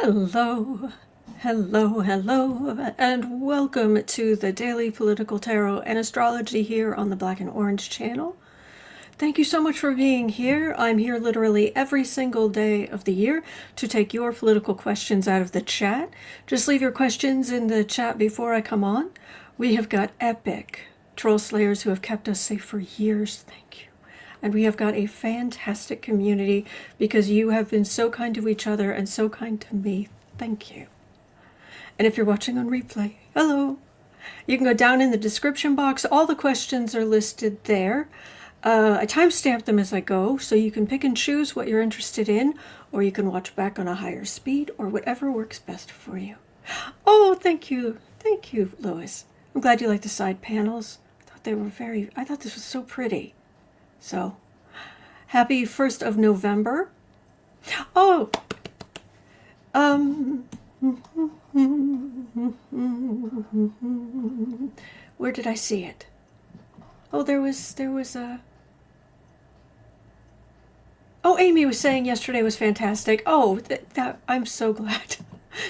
Hello, hello, and welcome to the Daily Political Tarot and Astrology here on the Black and Orange channel. Thank you so much for being here. I'm here literally every single day of the year to take your political questions out of the chat. Just leave your questions in the chat before I come on. We have got epic troll slayers who have kept us safe for years. Thank you. And we have got a fantastic community because you have been so kind to each other and so kind to me. Thank you. And if you're watching on replay, hello. You can go down in the description box. All the questions are listed there. I timestamp them as I go, so you can pick and choose what you're interested in, or you can watch back on a higher speed, or whatever works best for you. Oh, thank you. Thank you, Lois. I'm glad you like the side panels. I thought this was so pretty. So, happy 1st of November. Oh, where did I see it? Oh, there was a... Oh, Amy was saying yesterday was fantastic. Oh, that I'm so glad.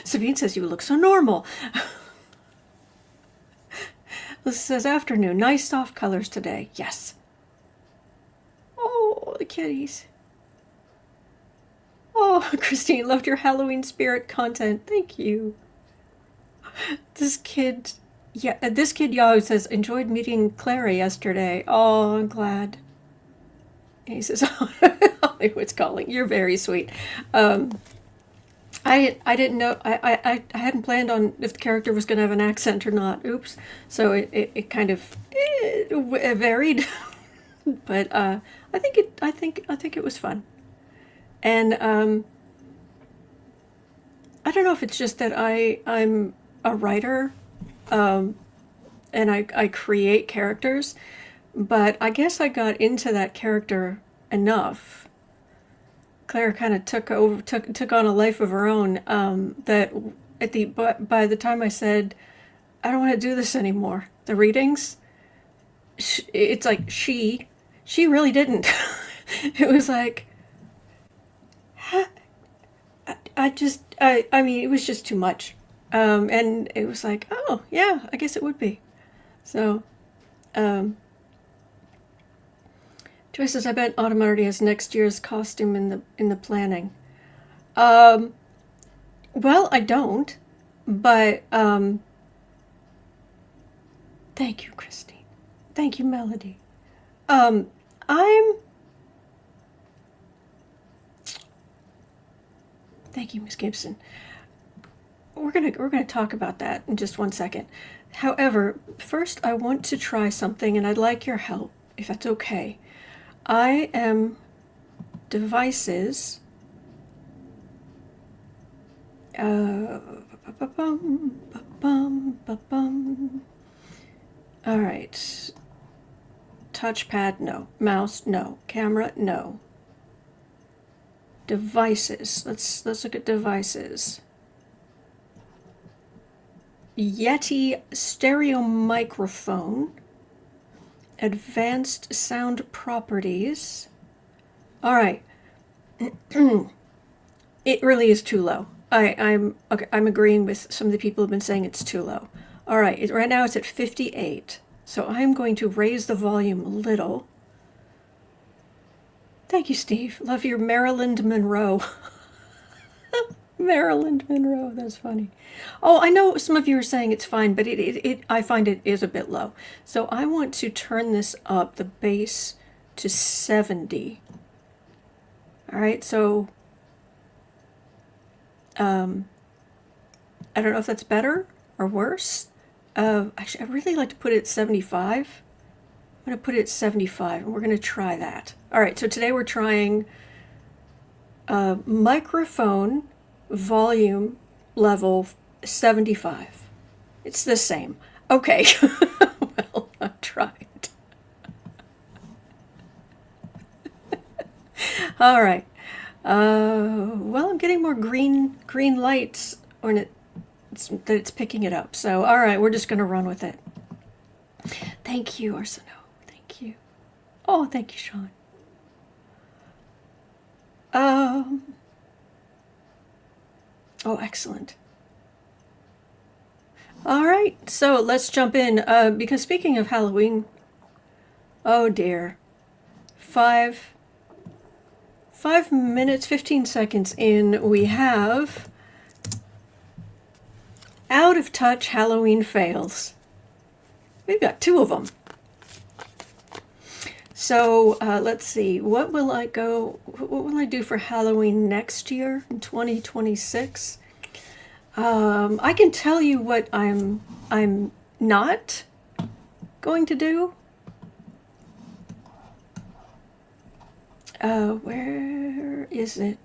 Sabine says you look so normal. This says afternoon. Nice soft colors today. Yes. Oh, the kitties. Oh, Christine, loved your Halloween spirit content. Thank you. This kid Yahoo says, enjoyed meeting Clara yesterday. Oh, I'm glad. And he says, Hollywood's calling. You're very sweet. I didn't know, I hadn't planned on if the character was going to have an accent or not. Oops. So it kind of varied. But I think it was fun. And I don't know if it's just that I'm a writer, and I create characters, but I guess I got into that character enough. Claire kind of took on a life of her own, that by the time I said I don't want to do this anymore, the readings, it's like she really didn't. It was like, I mean, it was just too much. And it was like, oh, yeah, I guess it would be. So, Joy says, I bet Autumn already has next year's costume in the planning. Well, I don't, but, thank you, Christine. Thank you, Melody. Thank you, Miss Gibson. We're gonna talk about that in just one second. However, first I want to try something, and I'd like your help, if that's okay. I am devices. All right. Touchpad, no. Mouse, no. Camera, no. Devices. Let's look at devices. Yeti stereo microphone. Advanced sound properties. All right. It really is too low. I'm agreeing with some of the people who've been saying it's too low. All right. Right now it's at 58. So I'm going to raise the volume a little. Thank you, Steve. Love your Marilyn Monroe. Marilyn Monroe, that's funny. Oh, I know some of you are saying it's fine, but I find it is a bit low. So I want to turn this up, the bass, to 70. All right, so I don't know if that's better or worse. Actually, I really like to put it at 75. I'm going to put it at 75, and we're going to try that. All right, so today we're trying microphone volume level 75. It's the same. Okay. Well, I tried. All right. Well, I'm getting more green lights on that it's picking it up. So, all right, we're just going to run with it. Thank you, Arsenault. Thank you. Oh, thank you, Sean. Oh, excellent. All right, so let's jump in. Because speaking of Halloween, oh dear, 5 minutes, 15 seconds in, we have out of touch Halloween fails. We've got two of them. So let's see. What will I do for Halloween next year in 2026? I can tell you what I'm not going to do. Where is it?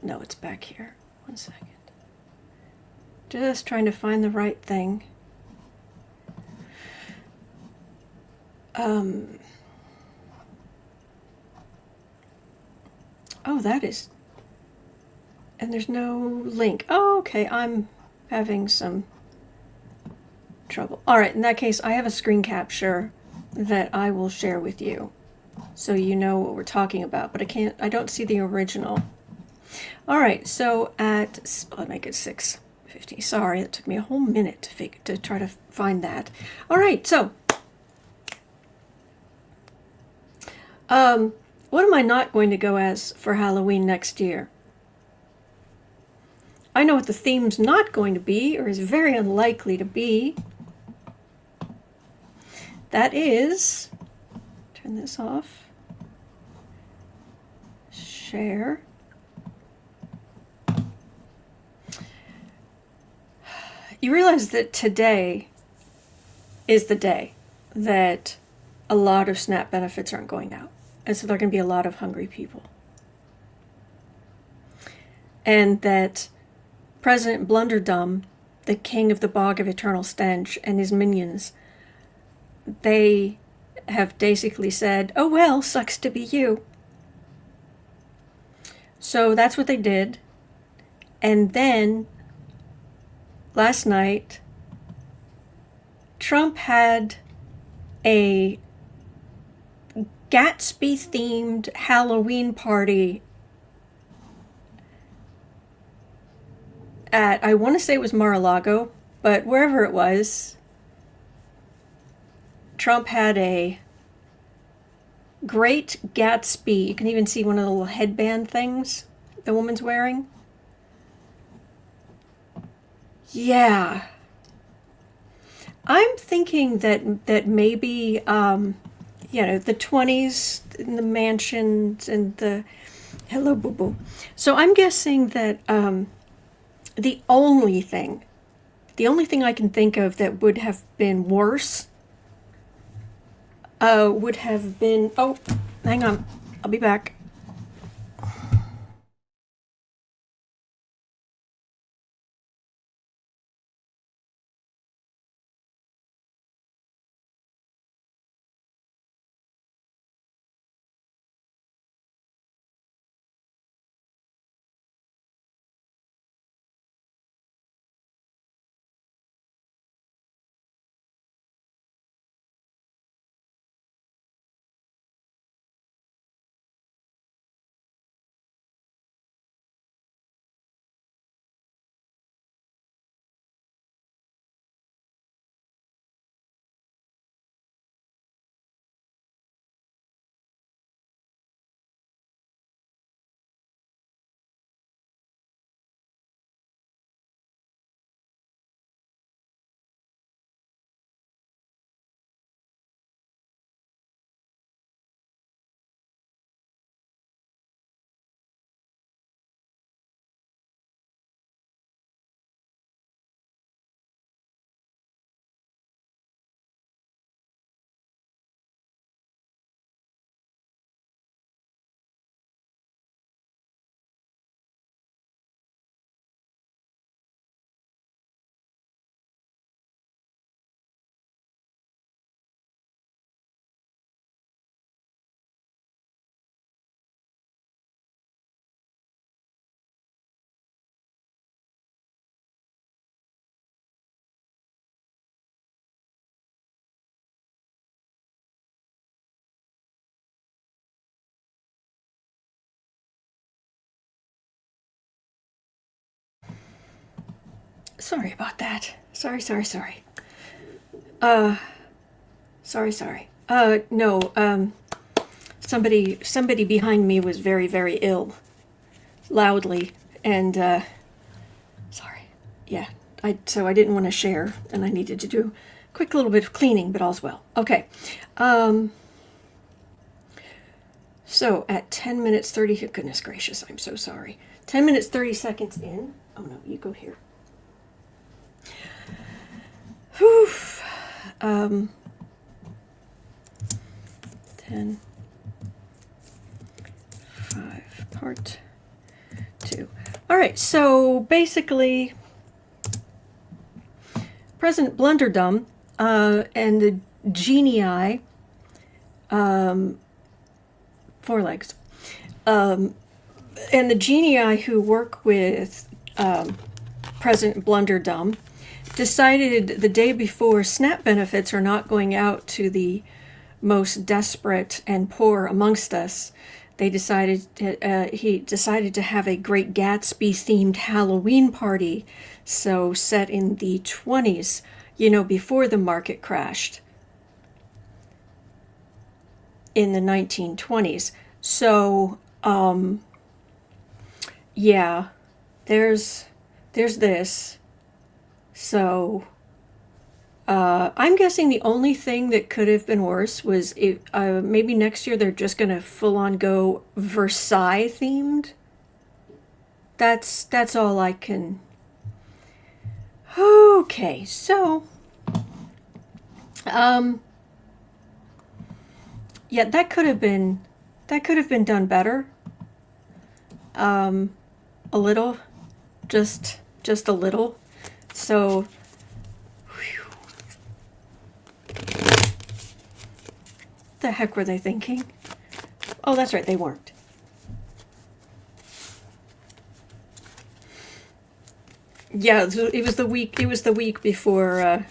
No, it's back here. 1 second. Just trying to find the right thing. Oh, that is... And there's no link. Oh, okay, I'm having some trouble. All right, in that case, I have a screen capture that I will share with you so you know what we're talking about, but I don't see the original. All right, so I'll make it 6:50. Sorry, it took me a whole minute to try to find that. All right, so what am I not going to go as for Halloween next year? I know what the theme's not going to be, or is very unlikely to be. That is, turn this off, share. You realize that today is the day that a lot of SNAP benefits aren't going out. And so there are going to be a lot of hungry people. And that President Blunderdum, the king of the bog of eternal stench, and his minions, they have basically said, oh well, sucks to be you. So that's what they did. And then last night, Trump had a Gatsby-themed Halloween party at, I want to say it was Mar-a-Lago, but wherever it was, Trump had a great Gatsby. You can even see one of the little headband things the woman's wearing. Yeah. I'm thinking that maybe, the 20s, and the mansions, and the... Hello, boo-boo. So I'm guessing that the only thing I can think of that would have been worse would have been... Oh, hang on. I'll be back. Sorry about that. Sorry. Sorry. No, somebody behind me was very, very ill. Loudly. And, sorry. Yeah. So I didn't want to share, and I needed to do a quick little bit of cleaning, but all's well. Okay. So at 10 minutes 30, goodness gracious, I'm so sorry. 10 minutes 30 seconds in. Oh no, you go here. Whew. 10, 5, part 2. All right, so basically, President Blunderdum and the genii, 4 legs, and the genii who work with President Blunderdum decided the day before SNAP benefits are not going out to the most desperate and poor amongst us. He decided to have a great Gatsby-themed Halloween party, so set in the 20s, before the market crashed in the 1920s. So, yeah, there's this. So, I'm guessing the only thing that could have been worse was if maybe next year they're just gonna full on go Versailles themed. That's all I can. Okay, so yeah, that could have been done better. A little, just a little. So. The heck were they thinking? Oh, that's right, they weren't. Yeah, it was the week before. I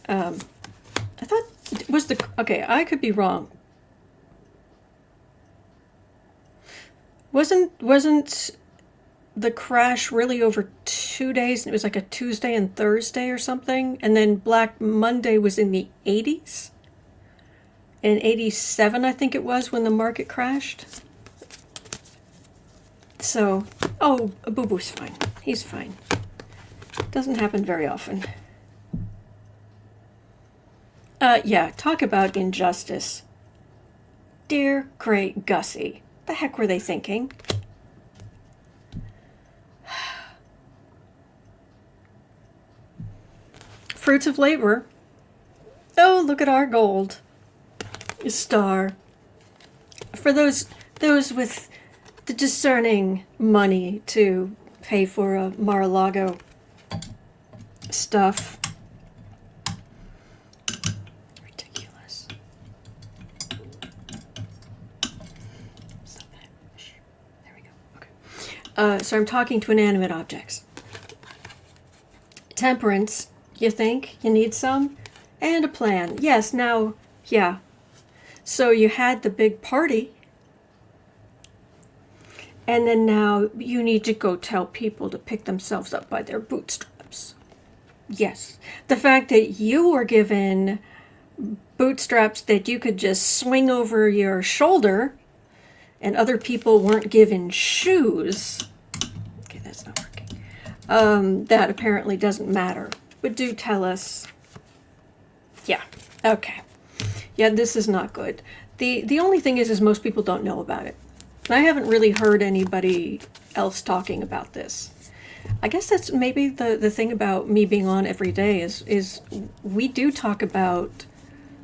thought it was the. Okay, I could be wrong. Wasn't the crash really over 2 days? It was like a Tuesday and Thursday or something, and then Black Monday was in the 80s. In 87, I think it was, when the market crashed. So, Boo Boo's fine. He's fine. Doesn't happen very often. Yeah, talk about injustice. Dear great Gussie, the heck were they thinking? Fruits of labor. Oh, look at our gold. A star. For those with the discerning money to pay for a Mar-a-Lago stuff. Ridiculous. Stop that. There we go. Okay. So I'm talking to inanimate objects. Temperance. You think you need some? And a plan. Yes, now, yeah. So you had the big party, and then now you need to go tell people to pick themselves up by their bootstraps. Yes. The fact that you were given bootstraps that you could just swing over your shoulder, and other people weren't given shoes. Okay, that's not working. That apparently doesn't matter. But do tell us. Yeah, okay. Yeah, this is not good. The only thing is most people don't know about it. And I haven't really heard anybody else talking about this. I guess that's maybe the thing about me being on every day is we do talk about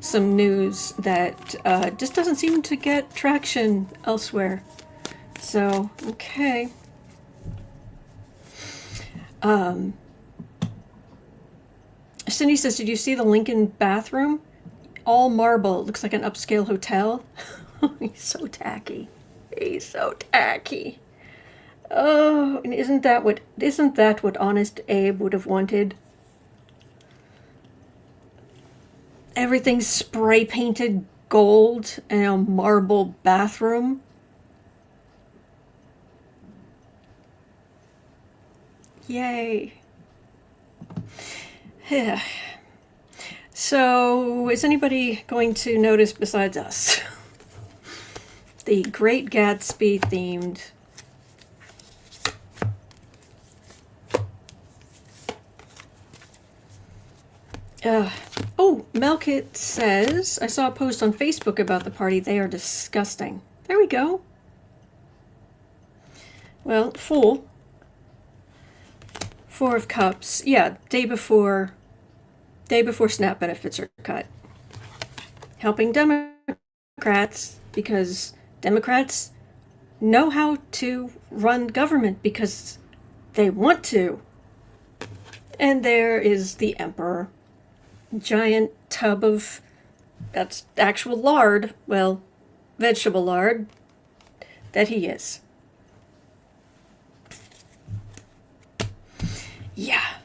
some news that just doesn't seem to get traction elsewhere. So, okay. Cindy says, did you see the Lincoln bathroom? All marble. It looks like an upscale hotel. He's so tacky. He's so tacky. Oh, and isn't that what Honest Abe would have wanted? Everything's spray painted gold and a marble bathroom. Yay. Yeah. So, is anybody going to notice besides us? The Great Gatsby-themed oh, Melkit says, I saw a post on Facebook about the party. They are disgusting. There we go. Well, Four of Cups. Yeah, day before SNAP benefits are cut. Helping Democrats because Democrats know how to run government because they want to. And there is the Emperor. Giant tub of, that's actual lard, well, vegetable lard, that he is. Yeah.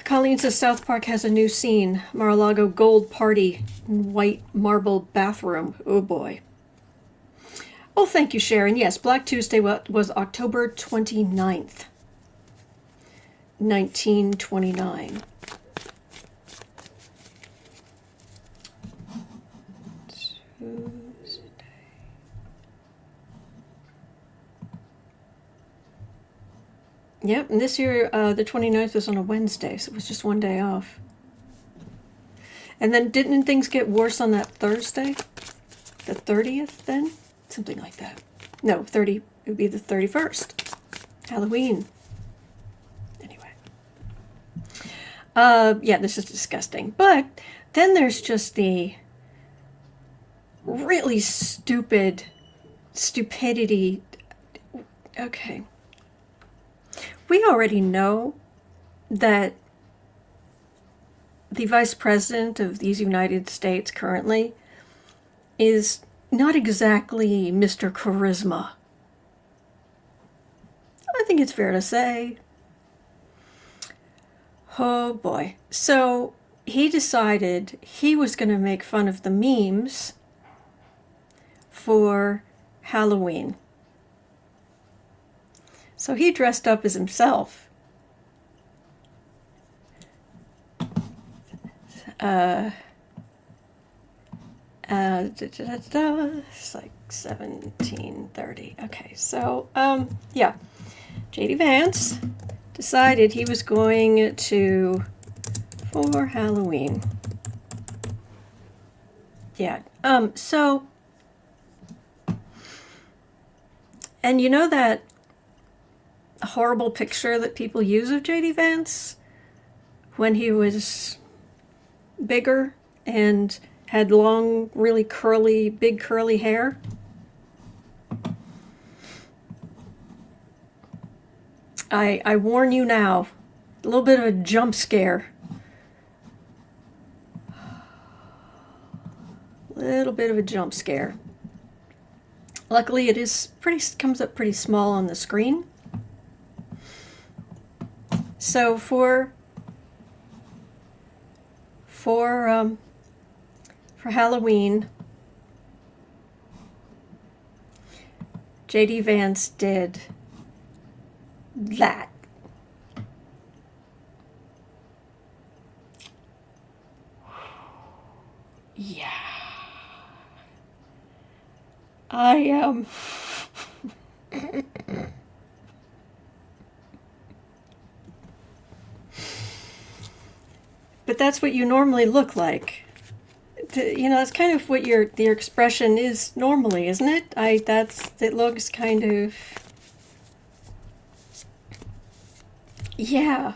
Colleen says South Park has a new scene. Mar-a-Lago gold party, white marble bathroom. Oh boy. Oh, thank you, Sharon. Yes, Black Tuesday was October 29th. 1929. Tuesday. Yep, and this year the 29th was on a Wednesday, so it was just one day off. And then didn't things get worse on that Thursday? The 30th then? Something like that. No, 30, it would be the 31st. Halloween. Yeah, this is disgusting. But then there's just the really stupidity. Okay. We already know that the Vice President of these United States currently is not exactly Mr. Charisma. I think it's fair to say. Oh boy. So he decided he was going to make fun of the memes for Halloween. So he dressed up as himself. It's like 17:30. Okay, so yeah, JD Vance decided he was going to, for Halloween. Yeah, so, and you know that horrible picture that people use of JD Vance when he was bigger and had long, really curly, big curly hair? I warn you now, a little bit of a jump scare. Little bit of a jump scare. Luckily, it is comes up pretty small on the screen. So for Halloween, JD Vance did that. Yeah. I but that's what you normally look like. You know, that's kind of what your expression is normally, isn't it? It looks kind of, yeah.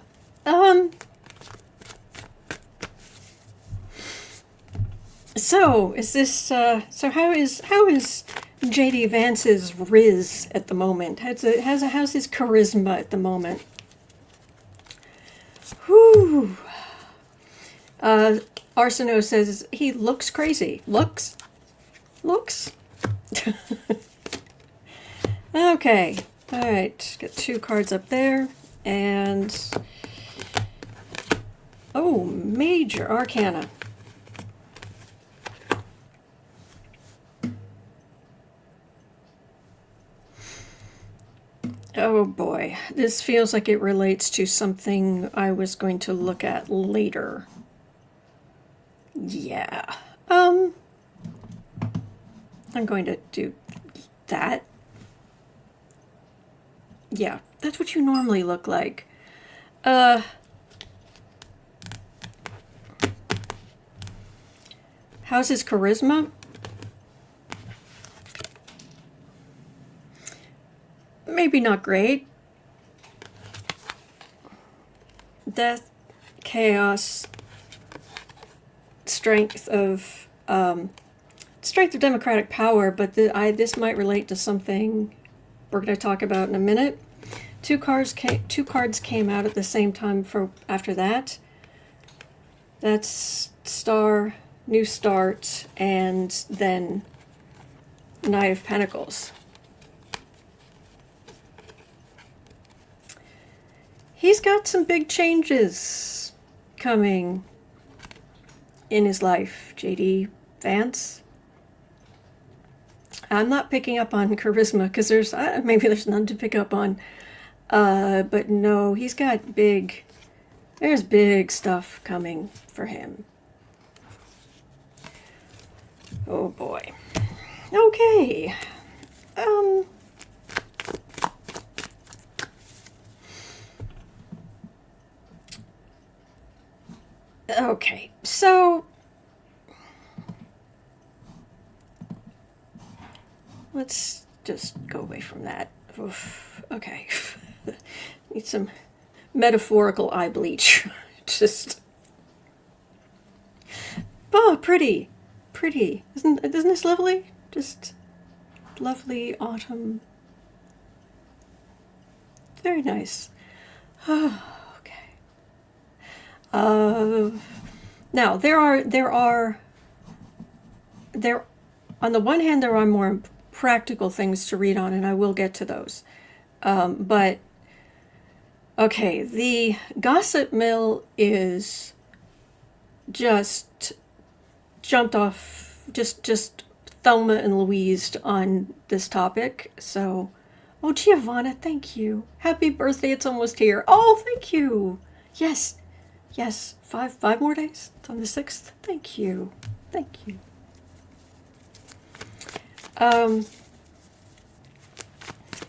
So is this so how is JD Vance's Riz at the moment? How's his charisma at the moment? Whew. Arsenault says he looks crazy. Looks? Okay. Alright. Got 2 cards up there. And oh, Major Arcana. Oh boy, this feels like it relates to something I was going to look at later. Yeah. I'm going to do that. Yeah, that's what you normally look like. How's his charisma? Maybe not great. Death, chaos, strength of democratic power, but this might relate to something we're going to talk about in a minute. Two cards came out at the same time after that. That's Star, New Start, and then Knight of Pentacles. He's got some big changes coming in his life, JD Vance. I'm not picking up on charisma because maybe there's none to pick up on. But no, he's got there's big stuff coming for him. Oh boy. Okay. Okay, so let's just go away from that. Oof, okay. Need some metaphorical eye bleach. Just, oh, pretty. Isn't this lovely? Just lovely autumn. Very nice. Oh, okay. Now there are on the one hand there are more practical things to read on, and I will get to those. But okay, the gossip mill is just jumped off, just Thelma and Louised on this topic. So, oh, Giovanna, thank you. Happy birthday, it's almost here. Oh, thank you. Yes, 5 more days. It's on the 6th. Thank you.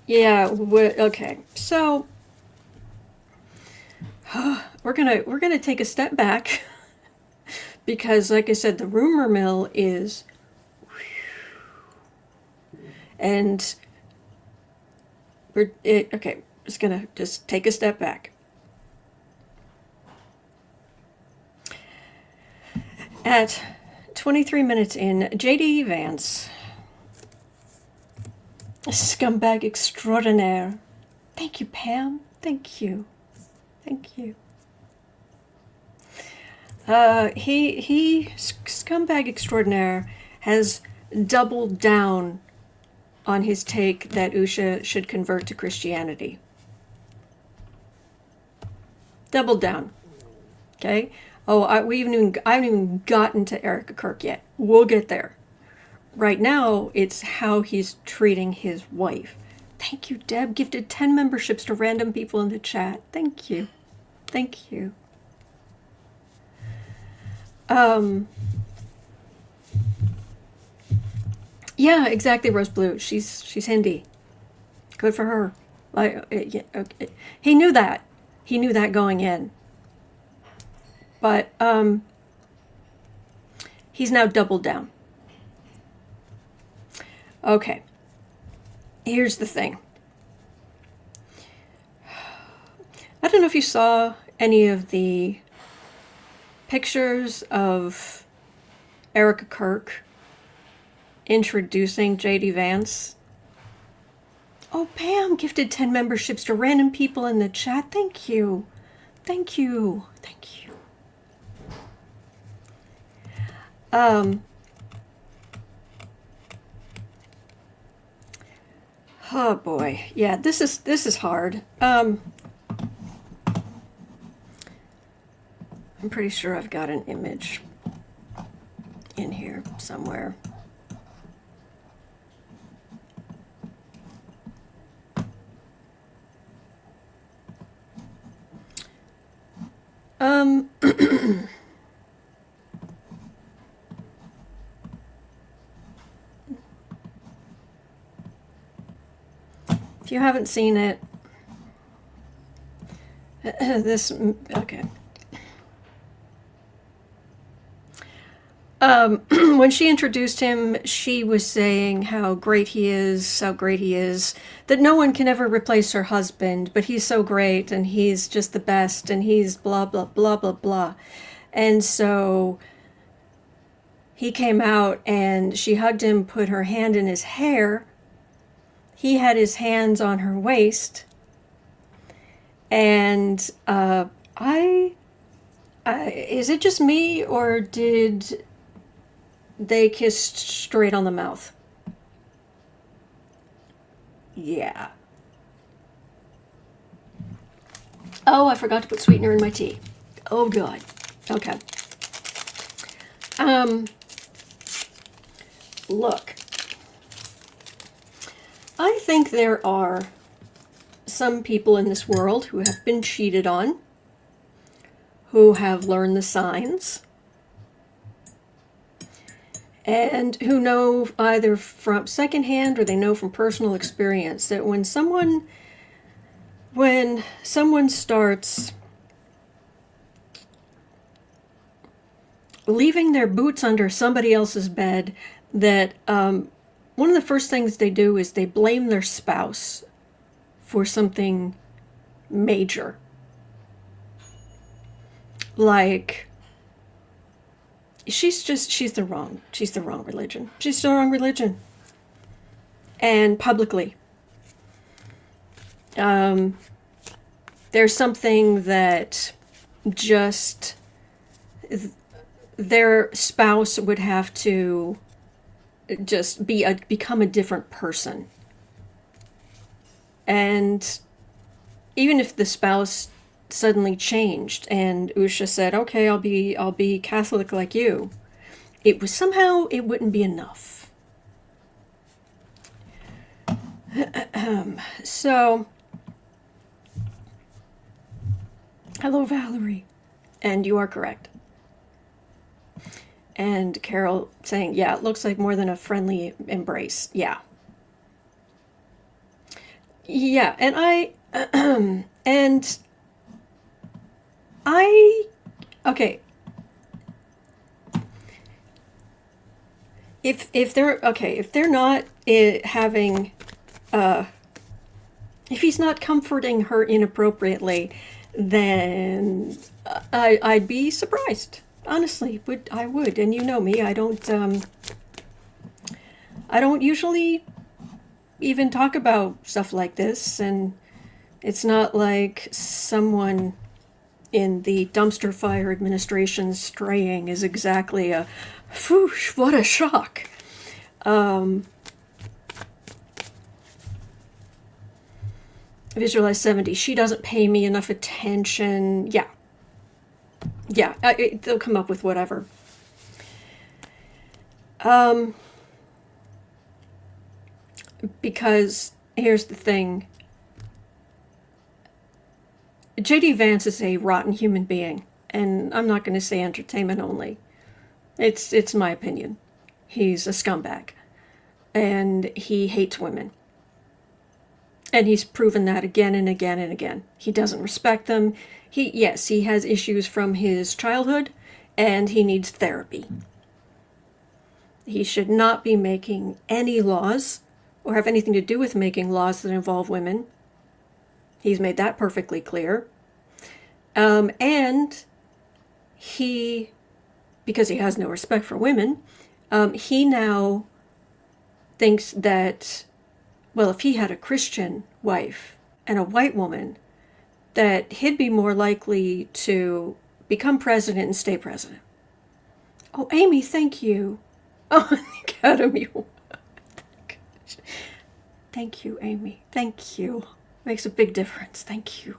Yeah, okay, so we're gonna take a step back because, like I said, the rumor mill is, and okay, just gonna take a step back. At 23 minutes in, JD Vance, scumbag extraordinaire. Thank you, Pam. Thank you. He scumbag extraordinaire has doubled down on his take that Usha should convert to Christianity. Doubled down. Okay. Oh, I haven't even gotten to Erika Kirk yet. We'll get there. Right now, it's how he's treating his wife. Thank you, Deb. Gifted 10 memberships to random people in the chat. Thank you. Yeah, exactly, Rose Blue. She's Hindi. Good for her. Okay. He knew that. He knew that going in. But he's now doubled down. Okay. Here's the thing. I don't know if you saw any of the pictures of Erika Kirk introducing JD Vance. Oh, Pam gifted 10 memberships to random people in the chat. Thank you. Oh boy, yeah, this is hard. I'm pretty sure I've got an image in here somewhere. you haven't seen it, okay. When she introduced him, she was saying how great he is, that no one can ever replace her husband, but he's so great, and he's just the best, and he's blah, blah, blah, blah, blah. And so he came out, and she hugged him, put her hand in his hair. He had his hands on her waist. And is it just me, or did they kissed straight on the mouth? Yeah. Oh, I forgot to put sweetener in my tea. Oh, God. Okay. Look. I think there are some people in this world who have been cheated on, who have learned the signs, and who know either from secondhand or they know from personal experience that when someone starts leaving their boots under somebody else's bed, that one of the first things they do is they blame their spouse for something major. Like, she's the wrong religion. She's the wrong religion. And publicly. There's something that just their spouse would have to just become a different person. And even if the spouse suddenly changed and Usha said, okay, I'll be Catholic like you, it wouldn't be enough. So, hello, Valerie. And you are correct. And Carol saying, yeah, it looks like more than a friendly embrace. Yeah. Yeah, and okay. If they're not having, if he's not comforting her inappropriately, then I'd be surprised. Honestly, I would, and you know me, I don't usually even talk about stuff like this, and it's not like someone in the dumpster fire administration straying is exactly a, whoosh, what a shock. Visualize 70, she doesn't pay me enough attention. Yeah, they'll come up with whatever. Because here's the thing. JD Vance is a rotten human being, and I'm not going to say entertainment only. It's my opinion. He's a scumbag, and he hates women. And he's proven that again and again and again. He doesn't respect them. He has issues from his childhood, and he needs therapy. He should not be making any laws or have anything to do with making laws that involve women. He's made that perfectly clear. And he, because he has no respect for women, he now thinks that, well, if he had a Christian wife and a white woman, that he'd be more likely to become president and stay president. Oh, Amy, thank you. Oh, the Academy Award. Thank you, Amy. Thank you. Makes a big difference. Thank you.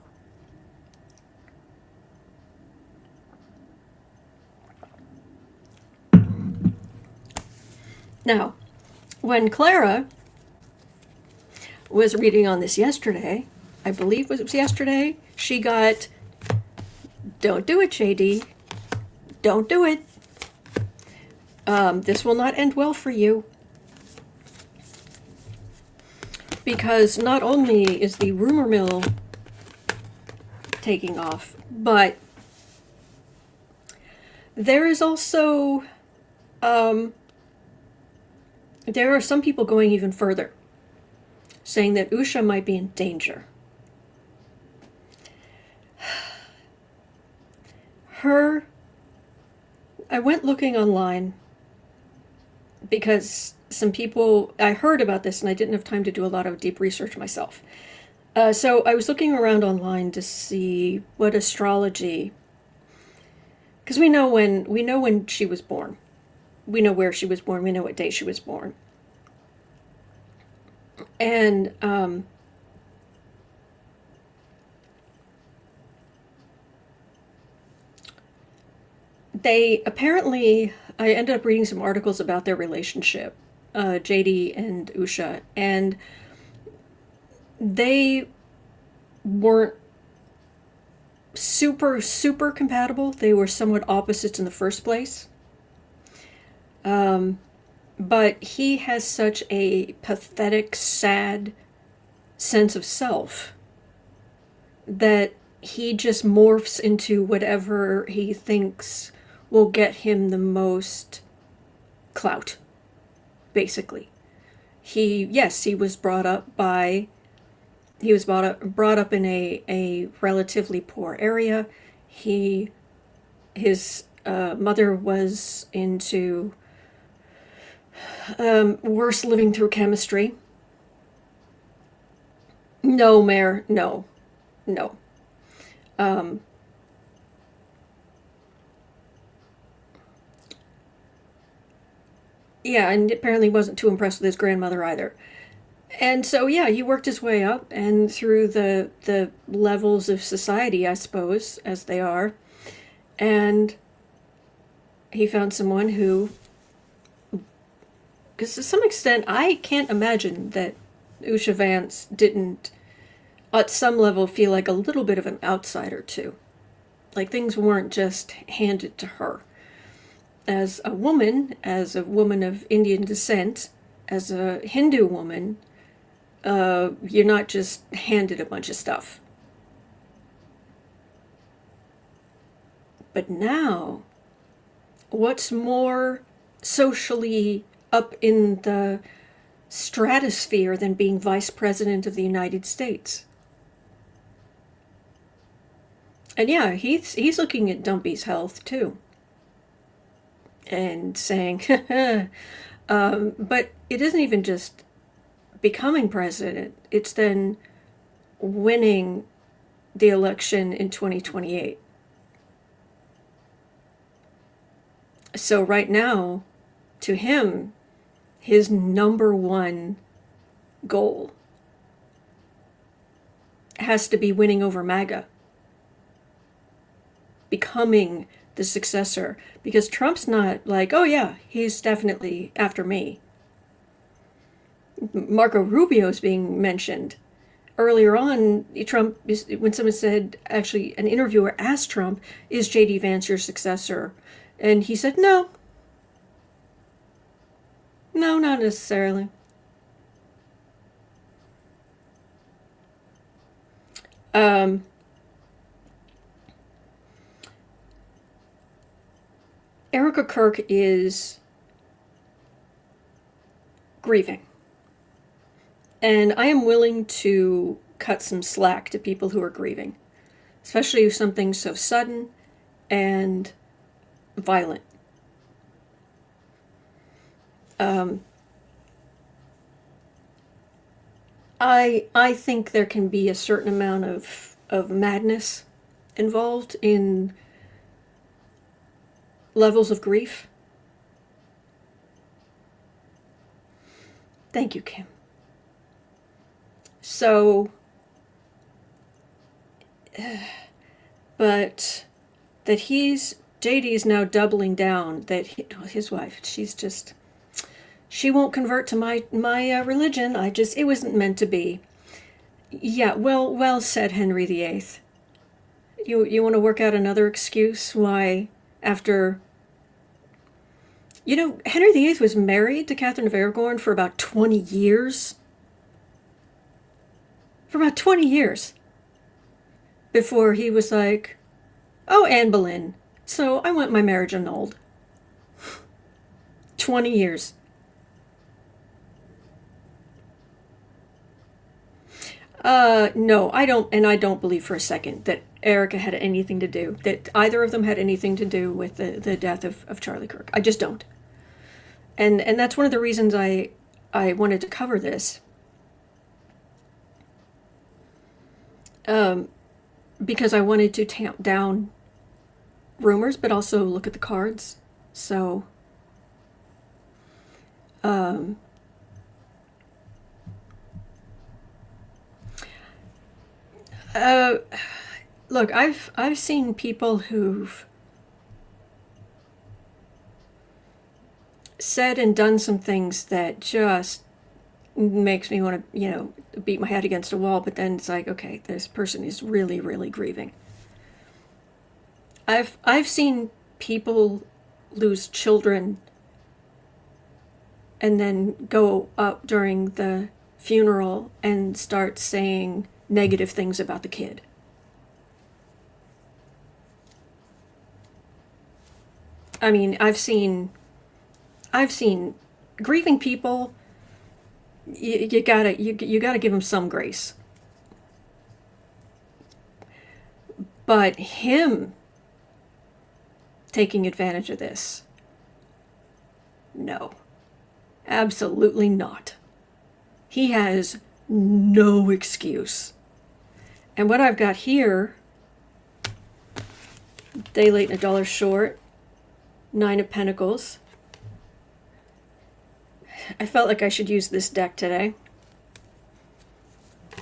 Now, when Clara was reading on this yesterday, I believe it was yesterday, she got, don't do it, JD. Don't do it. This will not end well for you. because not only is the rumor mill taking off, but there is also, there are some people going even further, saying that Usha might be in danger. I went looking online because some people, I heard about this and I didn't have time to do a lot of deep research myself. So I was looking around online to see what astrology, because we know when she was born. We know where she was born. We know what day she was born. And they apparently, I ended up reading some articles about their relationship, JD and Usha, and they weren't super compatible. They were somewhat opposites in the first place. But he has such a pathetic, sad sense of self that he just morphs into whatever he thinks will get him the most clout, basically. He was brought up in a relatively poor area. His mother was into worse living through chemistry. No, Mayor, no. Yeah, and apparently wasn't too impressed with his grandmother either. And so, yeah, he worked his way up and through the levels of society, I suppose, as they are. And he found someone who, because to some extent, I can't imagine that Usha Vance didn't, at some level, feel like a little bit of an outsider, too. Like, things weren't just handed to her. As a woman of Indian descent, as a Hindu woman, you're not just handed a bunch of stuff. But now, what's more socially up in the stratosphere than being Vice President of the United States? And yeah, he's looking at Dumpy's health too. And saying, but it isn't even just becoming president, it's then winning the election in 2028. So right now, to him, his number one goal has to be winning over MAGA, becoming the successor, because Trump's not like, oh yeah, he's definitely after me. Marco Rubio's being mentioned. Earlier on, Trump, when someone said, actually, an interviewer asked Trump, is JD Vance your successor? And he said, no. No, not necessarily. Erika Kirk is grieving. And I am willing to cut some slack to people who are grieving, especially if something so sudden and violent. I think there can be a certain amount of madness involved in levels of grief. Thank you, Kim. So, but that JD is now doubling down that his wife, she won't convert to my religion. It wasn't meant to be. Yeah, well said, Henry VIII. You want to work out another excuse why after... Henry VIII was married to Catherine of Aragon for about 20 years. for about 20 years before he was like, oh, Anne Boleyn, so I want my marriage annulled. 20 years. No, I don't believe for a second that Erika had anything to do, that either of them had anything to do with the death of Charlie Kirk. I just don't. And that's one of the reasons I wanted to cover this. Because I wanted to tamp down rumors, but also look at the cards. So, look, I've seen people who've said and done some things that just makes me want to, beat my head against a wall, but then it's like, okay, this person is really, really grieving. I've seen people lose children and then go up during the funeral and start saying negative things about the kid. I mean, I've seen grieving people. You gotta give them some grace. But him taking advantage of this, no, absolutely not. He has no excuse. And what I've got here, day late and a dollar short, 9 of Pentacles. I felt like I should use this deck today.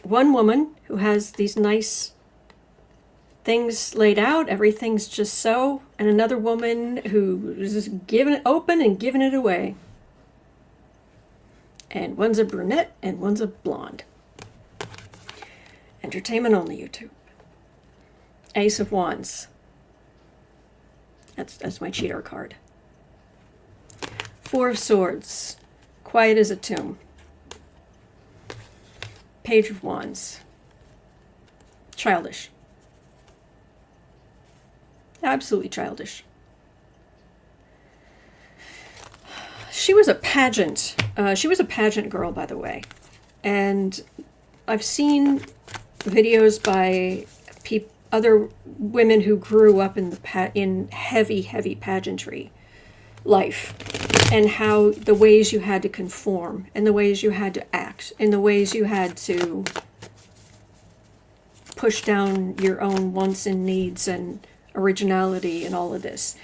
One woman who has these nice things laid out, everything's just so, and another woman who's just giving it open and giving it away. And one's a brunette and one's a blonde. Entertainment only, YouTube. Ace of Wands. That's my cheater card. 4 of Swords. Quiet as a tomb. Page of Wands. Childish. Absolutely childish. She was a pageant. She was a pageant girl, by the way. And I've seen videos by other women who grew up in in heavy pageantry life, and how the ways you had to conform, and the ways you had to act, and the ways you had to push down your own wants and needs and originality and all of this.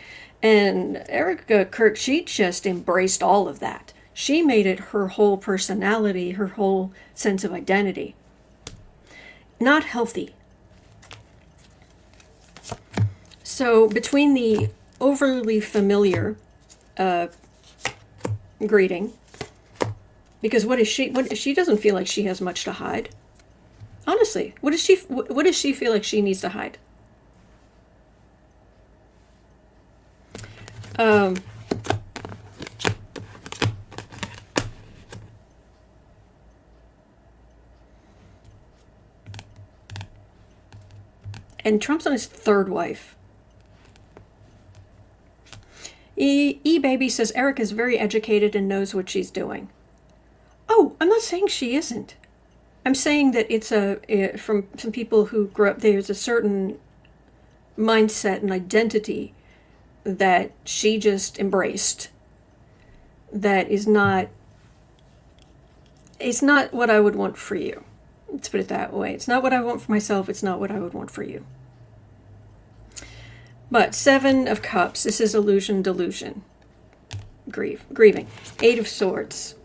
And Erika Kirk, she just embraced all of that. She made it her whole personality, her whole sense of identity. Not healthy. So between the overly familiar greeting, because what she doesn't feel like she has much to hide. Honestly, what does she feel like she needs to hide? And Trump's on his 3rd wife. E-Baby says Erika's very educated and knows what she's doing. Oh, I'm not saying she isn't. I'm saying that it's from some people who grew up, there's a certain mindset and identity that she just embraced that is not, it's not what I would want for you. Let's put it that way. It's not what I want for myself. It's not what I would want for you. But 7 of Cups, this is illusion, delusion, grieving. 8 of Swords.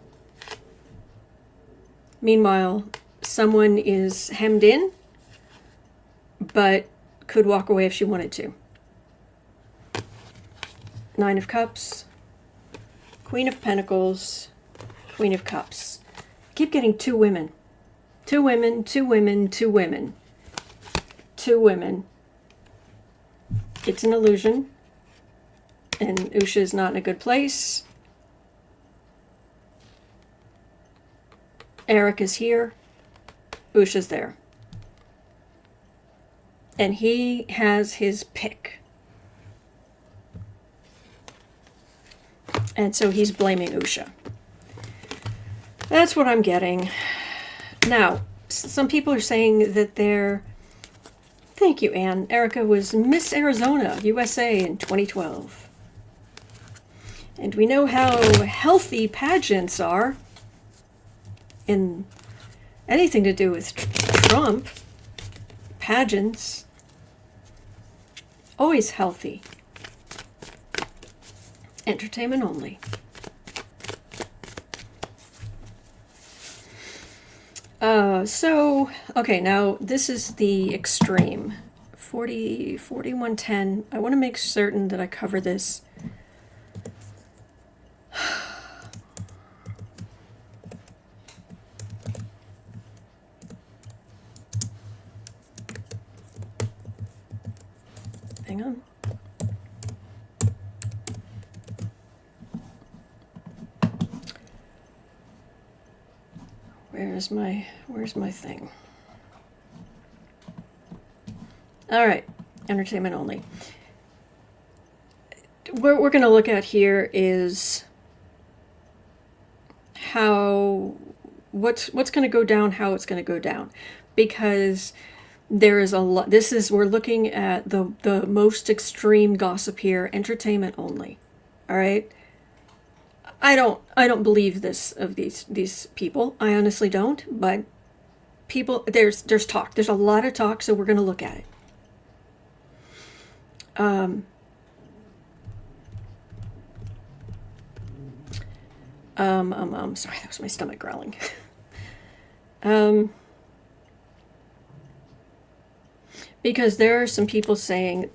Meanwhile, someone is hemmed in, but could walk away if she wanted to. 9 of Cups, Queen of Pentacles, Queen of Cups. I keep getting 2 women. 2 women, 2 women, 2 women. 2 women. It's an illusion, and Usha is not in a good place. Erika's here. Usha's there. And he has his pick. And so he's blaming Usha. That's what I'm getting. Now, some people are saying that they're... Thank you, Anne. Erika was Miss Arizona, USA in 2012. And we know how healthy pageants are in anything to do with Trump. Pageants. Always healthy. Entertainment only. Okay, now this is the extreme. 4110. I want to make certain that I cover this. Hang on. Where's my thing? All right, entertainment only. What we're going to look at here is what's going to go down, how it's going to go down, because there is a lot. We're looking at the most extreme gossip here, entertainment only. All right. I don't believe this of these people. I honestly don't. But people, there's talk. There's a lot of talk. So we're going to look at it. I'm sorry. That was my stomach growling. Because there are some people saying,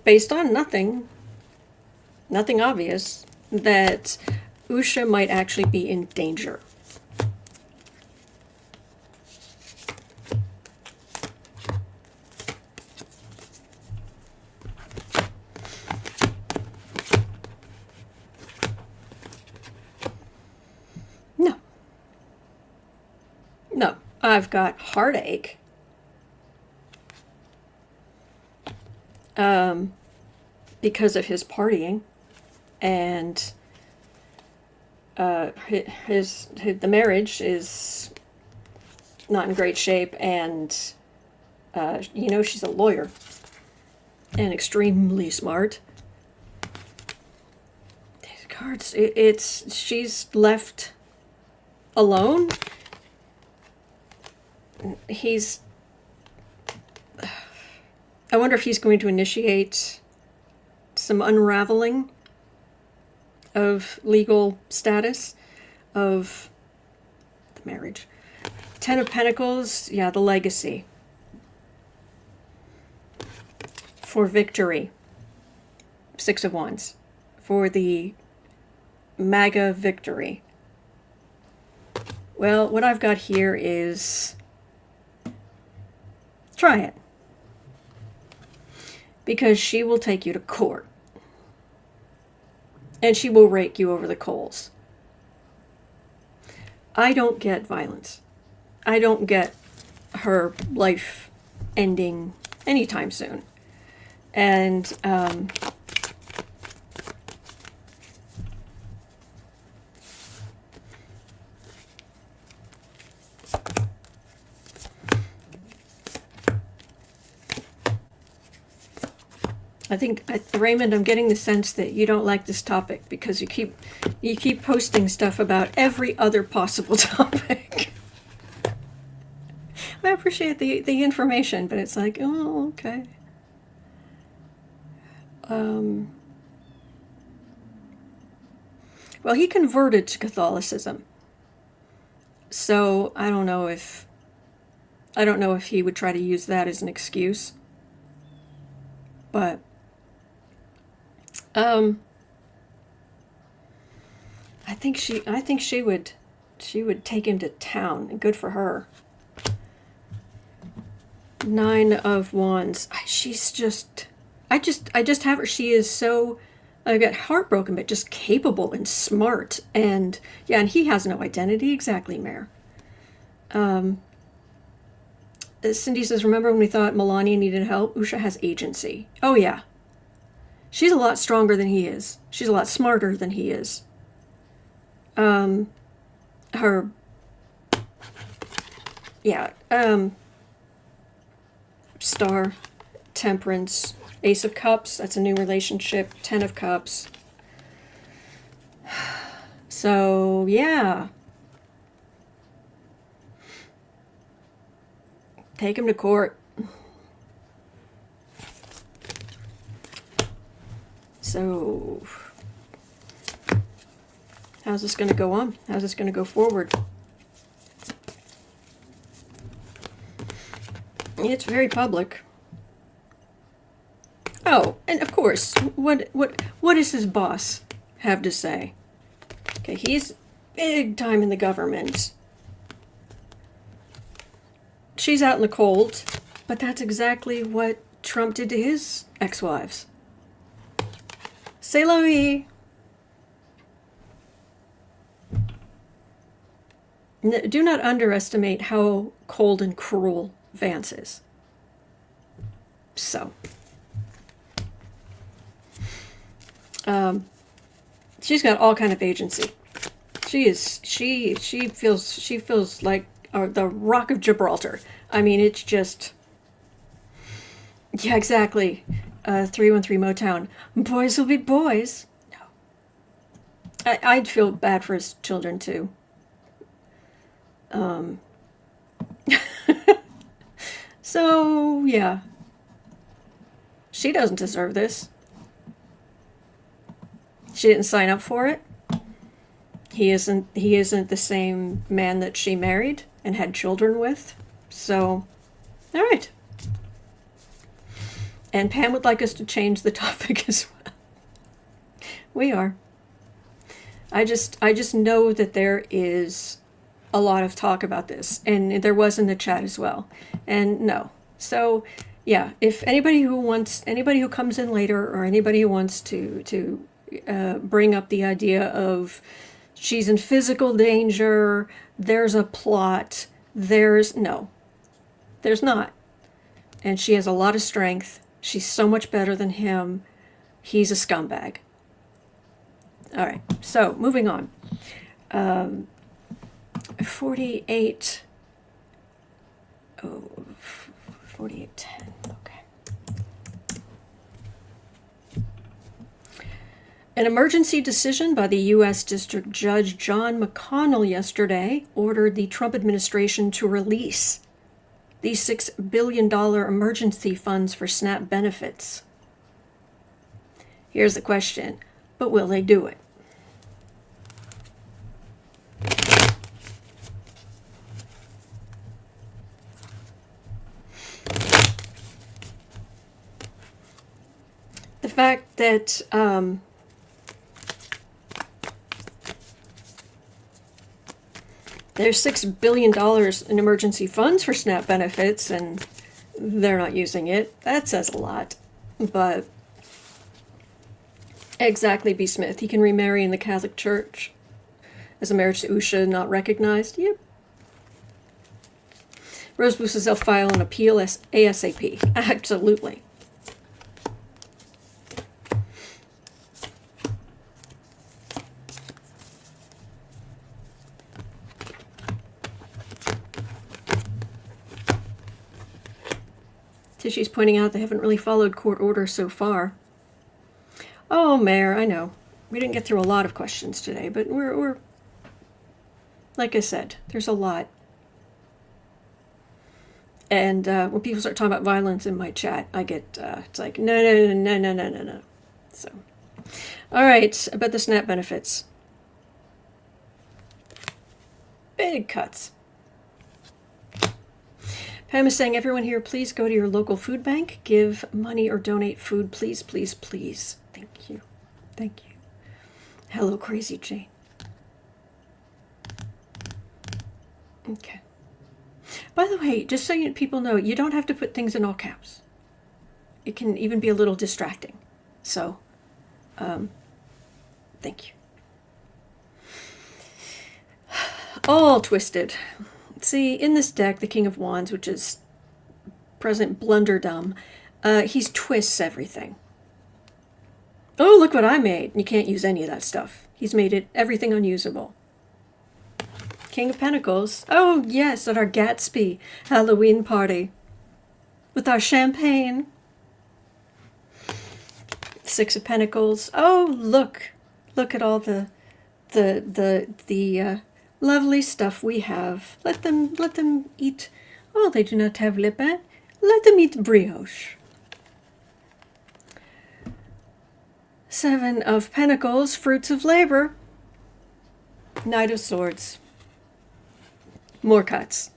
based on nothing obvious, that Usha might actually be in danger. No, I've got heartache. Because of his partying, and the marriage is not in great shape, and she's a lawyer and extremely smart. These cards, she's left alone. I wonder if he's going to initiate some unraveling of legal status of the marriage. 10 of Pentacles, yeah, the legacy. For victory. 6 of Wands. For the MAGA victory. Well, what I've got here is... try it. Because she will take you to court. And she will rake you over the coals. I don't get violence. I don't get her life ending anytime soon. And I think, Raymond, I'm getting the sense that you don't like this topic because you keep posting stuff about every other possible topic. I appreciate the information, but it's like, oh, okay. Well, he converted to Catholicism, so I don't know if he would try to use that as an excuse, but. I think she would take him to town. Good for her. 9 of Wands. I just have her. She is so, I get heartbroken, but just capable and smart. And yeah, and he has no identity. Exactly, Mare. Cindy says, remember when we thought Melania needed help? Usha has agency. Oh, yeah. She's a lot stronger than he is. She's a lot smarter than he is. Her... Yeah. Star, Temperance, Ace of Cups. That's a new relationship. 10 of Cups. So, yeah. Take him to court. So, how's this going to go on? How's this going to go forward? It's very public. Oh, and of course, what does his boss have to say? Okay, he's big time in the government. She's out in the cold, but that's exactly what Trump did to his ex-wives. C'est la vie. Do not underestimate how cold and cruel Vance is. So, she's got all kind of agency. She feels like the Rock of Gibraltar. I mean, it's just, yeah, exactly. 313 Motown. Boys will be boys. No. I'd feel bad for his children too. So, yeah. She doesn't deserve this. She didn't sign up for it. He isn't the same man that she married and had children with. So, all right. And Pam would like us to change the topic as well. We are. I just know that there is a lot of talk about this, and there was in the chat as well. And no. So, yeah, if anybody who comes in later, or anybody who wants to bring up the idea of she's in physical danger, there's a plot, there's not. And she has a lot of strength. She's so much better than him. He's a scumbag. All right, so moving on. 48. Oh, 4810. Okay. An emergency decision by the U.S. District Judge John McConnell yesterday ordered the Trump administration to release the $6 billion emergency funds for SNAP benefits. Here's the question, but will they do it? The fact that there's $6 billion in emergency funds for SNAP benefits, and they're not using it. That says a lot. But exactly, B. Smith. He can remarry in the Catholic Church as a marriage to Usha not recognized. Yep. Rosebud says they'll file an appeal ASAP. Absolutely. Tishy's pointing out they haven't really followed court orders so far. Oh, Mayor, I know. We didn't get through a lot of questions today, but we're like I said, there's a lot. And when people start talking about violence in my chat, I get, it's like, no. So, all right, about the SNAP benefits. Big cuts. Pam is saying, everyone here, please go to your local food bank. Give money or donate food, please, please, please. Thank you. Thank you. Hello, Crazy Jane. Okay. By the way, just so people know, you don't have to put things in all caps. It can even be a little distracting. So, thank you. All twisted. See, in this deck, the King of Wands, which is President Blunderdum, he's twists everything. Oh, look what I made. You can't use any of that stuff. He's made everything unusable. King of Pentacles. Oh, yes, at our Gatsby Halloween party. With our champagne. Six of Pentacles. Oh, look. Look at all the lovely stuff we have. Let them eat. Oh, they do not have le pain. Let them eat brioche. Seven of Pentacles, fruits of labor. Knight of Swords. More cuts.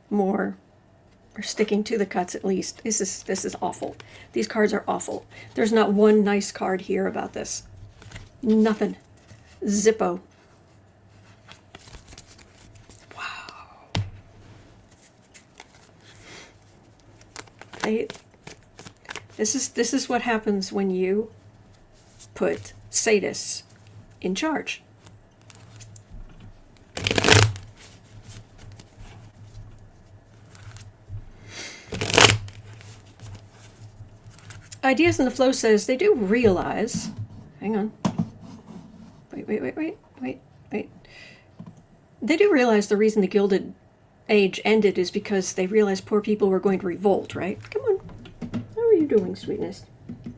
More. We're sticking to the cuts at least. This is awful. These cards are awful. There's not one nice card here about this. Nothing. Zippo. Wow. This is what happens when you put sadists in charge. Ideas in the Flow says they do realize, hang on, wait. They do realize the reason the Gilded Age ended is because they realized poor people were going to revolt, right? Come on. How are you doing, sweetness?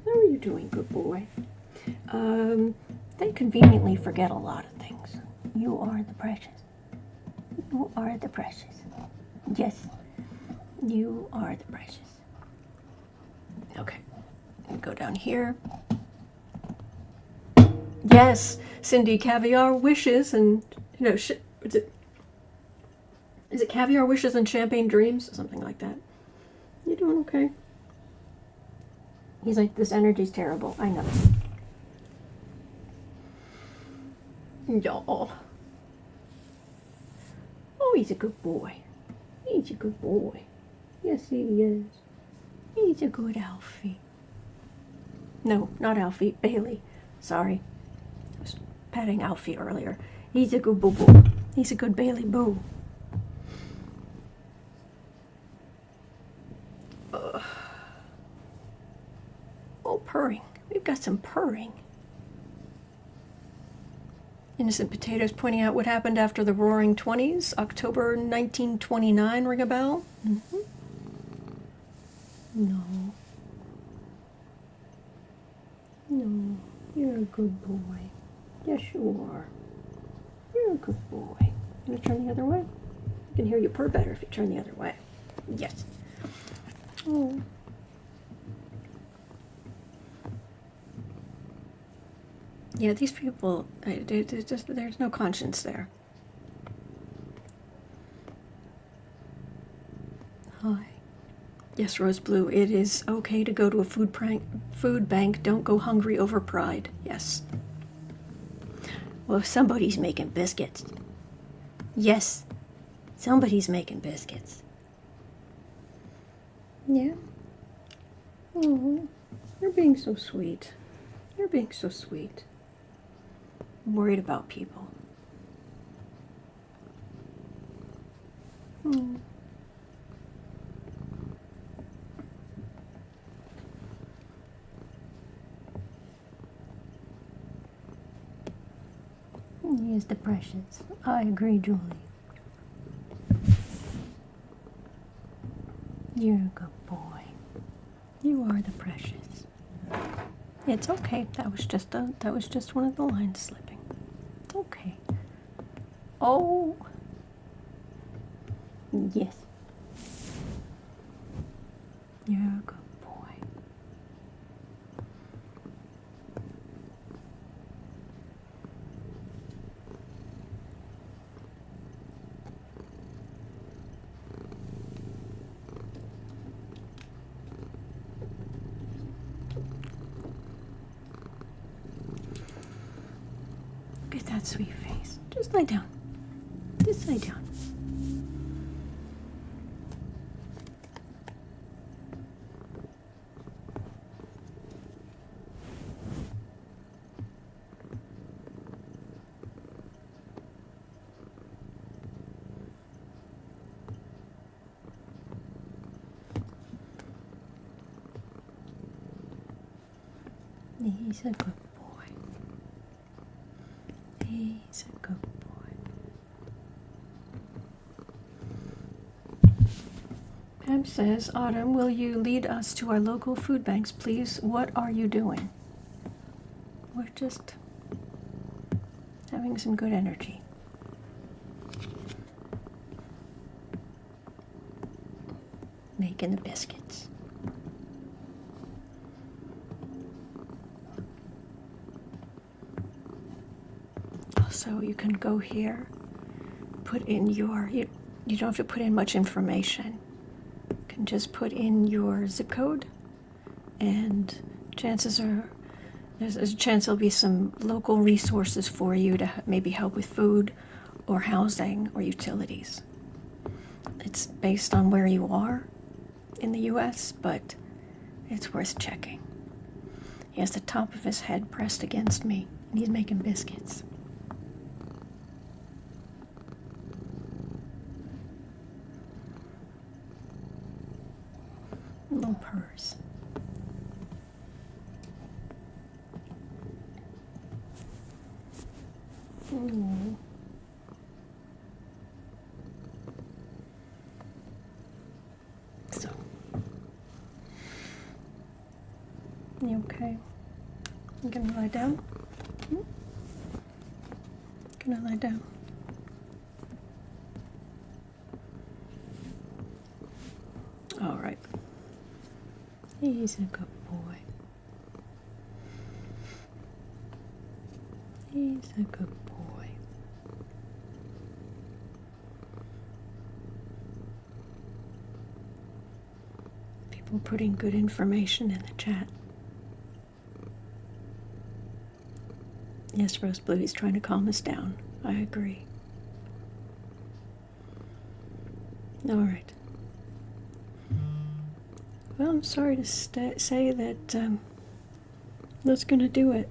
How are you doing, good boy? They conveniently forget a lot of things. You are the precious. You are the precious. Yes, you are the precious. Okay. Go down here. Yes, Cindy, caviar wishes and, you know, is it caviar wishes and champagne dreams? Something like that. You doing okay? He's like, this energy's terrible. I know. Oh. Oh, he's a good boy. He's a good boy. Yes, he is. He's a good Alfie. No, not Alfie. Bailey. Sorry. I was patting Alfie earlier. He's a good boo-boo. He's a good Bailey boo. Oh, purring. We've got some purring. Innocent Potatoes pointing out what happened after the Roaring 20s. October 1929, ring a bell? Mm-hmm. No. No, you're a good boy. Yes, you are. You're a good boy. You want to turn the other way? I can hear you purr better if you turn the other way. Yes. Oh. Yeah, these people, there's no conscience there. Hi. Yes, Rose Blue, it is okay to go to a food bank. Don't go hungry over pride. Yes. Well, somebody's making biscuits. Yes, somebody's making biscuits. Yeah. Oh, you're being so sweet. You're being so sweet. I'm worried about people. Hmm. He is the precious. I agree, Julie. You're a good boy. You are the precious. It's okay. That was just one of the lines slipping. It's okay. Oh. Yes. You're a good boy. Look at that sweet face. Just lie down. Just lie down. He's a good boy. He's a good boy. Pam says, Autumn, will you lead us to our local food banks, please? What are you doing? We're just having some good energy. Making the biscuits. Also, you can go here, put in your, you don't have to put in much information. You can just put in your zip code, and chances are, there's a chance there'll be some local resources for you to maybe help with food or housing or utilities. It's based on where you are in the US, but it's worth checking. He has the top of his head pressed against me, and he's making biscuits. Little purrs. Ooh. So, you okay? You gonna lie down? Gonna lie down? All right. He's a good boy. He's a good boy. People putting good information in the chat. Yes, Rose Blue, he's trying to calm us down. I agree. All right. Well, I'm sorry to say that that's going to do it.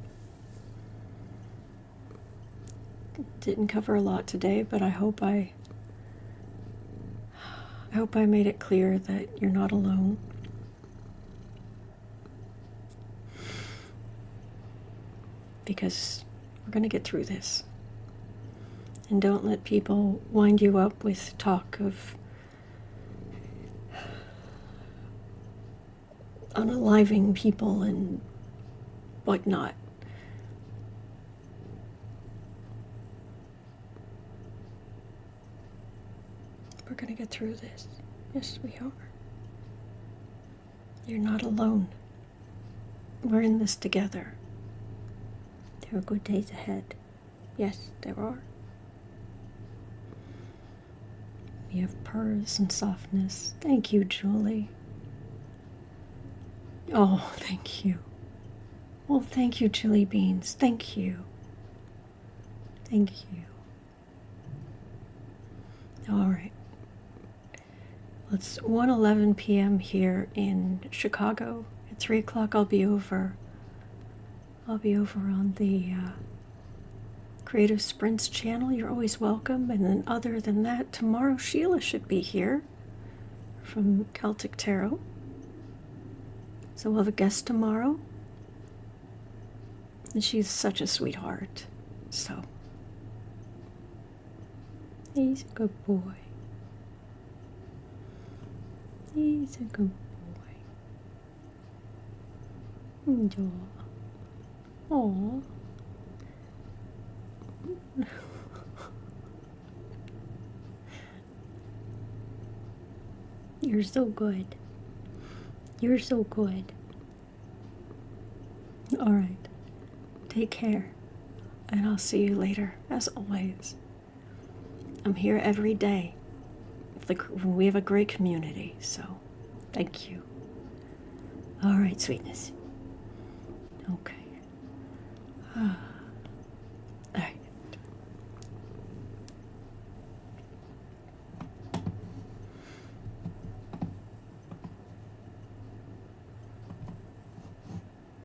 Didn't cover a lot today, but I hope I made it clear that you're not alone. Because we're going to get through this. And don't let people wind you up with talk of unaliving people and whatnot. We're going to get through this. Yes, we are. You're not alone. We're in this together. There are good days ahead. Yes, there are. We have purrs and softness. Thank you, Julie. Oh, thank you. Well, thank you, Chili Beans. Thank you. Thank you. All right. It's 1:11 p.m. here in Chicago. At 3 o'clock, I'll be over on the Creative Sprints channel. You're always welcome. And then other than that, tomorrow Sheila should be here from Celtic Tarot. So we'll have a guest tomorrow. And she's such a sweetheart. So, he's a good boy. He's a good boy. Aww. You're so good. You're so good. All right. Take care. And I'll see you later, as always. I'm here every day. We have a great community, so thank you. All right, sweetness. Okay.